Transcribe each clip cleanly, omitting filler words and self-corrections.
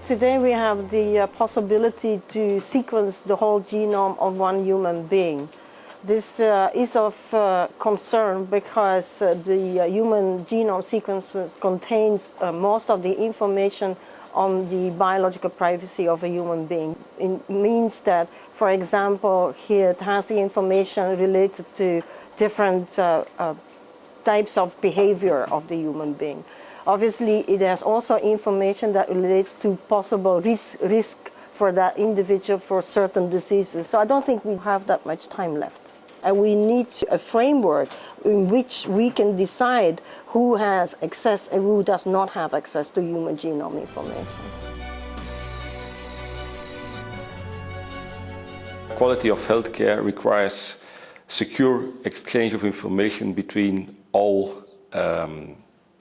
Today we have the possibility to sequence the whole genome of one human being. This is of concern because the human genome sequence contains most of the information on the biological privacy of a human being. It means that, for example, here it has the information related to different types of behavior of the human being. Obviously, it has also information that relates to possible risk for that individual for certain diseases. So I don't think we have that much time left. And we need a framework in which we can decide who has access and who does not have access to human genome information. Quality of healthcare requires secure exchange of information between all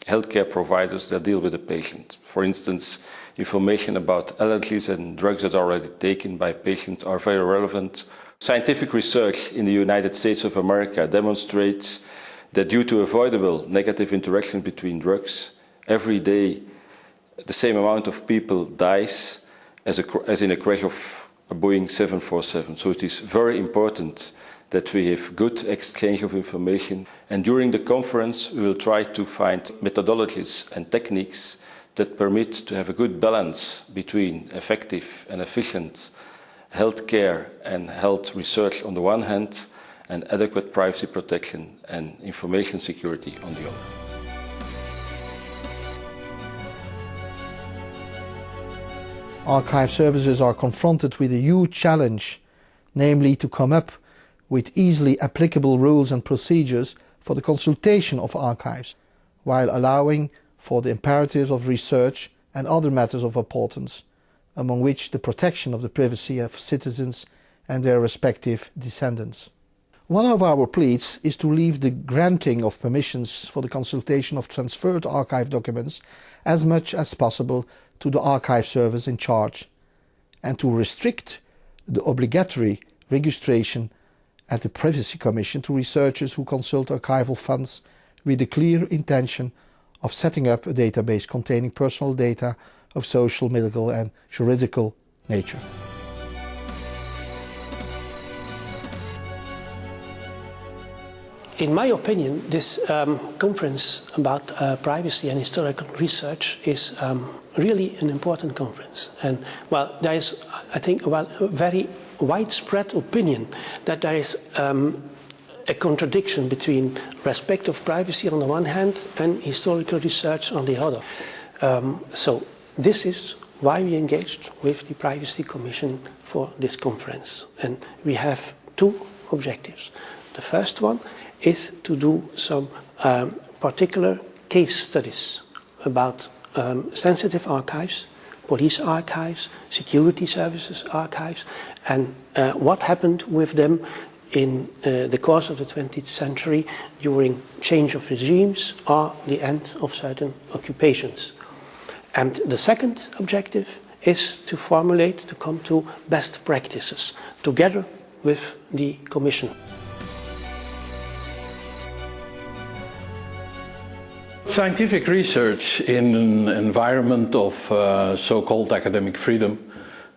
healthcare providers that deal with the patient. For instance, information about allergies and drugs that are already taken by patients are very relevant. Scientific research in the United States of America demonstrates that due to avoidable negative interaction between drugs, every day the same amount of people dies as in a crash of a Boeing 747. So it is very important that we have good exchange of information. And during the conference, we will try to find methodologies and techniques that permit to have a good balance between effective and efficient healthcare and health research on the one hand, and adequate privacy protection and information security on the other. Archive services are confronted with a huge challenge, namely to come up with easily applicable rules and procedures for the consultation of archives, while allowing for the imperatives of research and other matters of importance, among which the protection of the privacy of citizens and their respective descendants. One of our pleas is to leave the granting of permissions for the consultation of transferred archive documents as much as possible to the archive service in charge, and to restrict the obligatory registration at the Privacy Commission to researchers who consult archival funds with the clear intention of setting up a database containing personal data of social, medical and juridical nature. In my opinion, this conference about privacy and historical research is really an important conference. And well, there is, I think, a very widespread opinion that there is a contradiction between respect of privacy on the one hand and historical research on the other. So this is why we engaged with the Privacy Commission for this conference. And we have two objectives. The first one is to do some particular case studies about sensitive archives, police archives, security services archives, and what happened with them in the course of the 20th century during change of regimes or the end of certain occupations. And the second objective is to formulate, to come to best practices together with the Commission. Scientific research in an environment of so-called academic freedom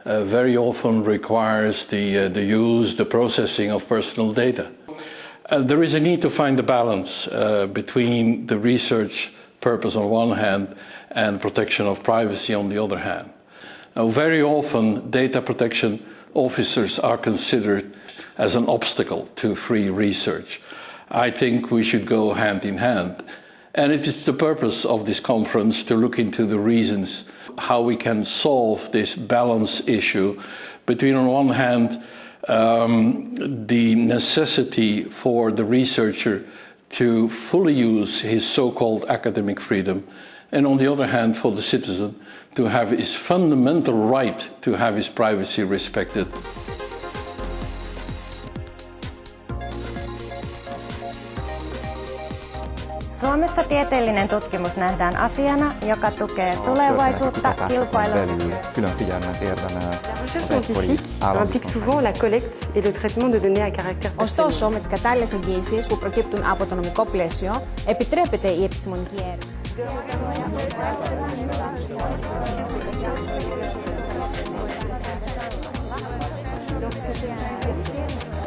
very often requires the use, the processing of personal data. There is a need to find a balance between the research purpose on one hand and protection of privacy on the other hand. Now, very often data protection officers are considered as an obstacle to free research. I think we should go hand in hand. And it is the purpose of this conference to look into the reasons how we can solve this balance issue between, on one hand, the necessity for the researcher to fully use his so-called academic freedom, and on the other hand, for the citizen to have his fundamental right to have his privacy respected. Suomessa tieteellinen tutkimus nähdään asiana, joka tukee tulevaisuutta, kilpailua. La recherche scientifique implique souvent la collecte et le traitement de données à caractère personnel. Ωστόσο, με τις κατάλληλες εγγύησεις που προκύπτουν από το νομικό πλαίσιο, επιτρέπεται η επιστημονική έρευνα. Obstruction.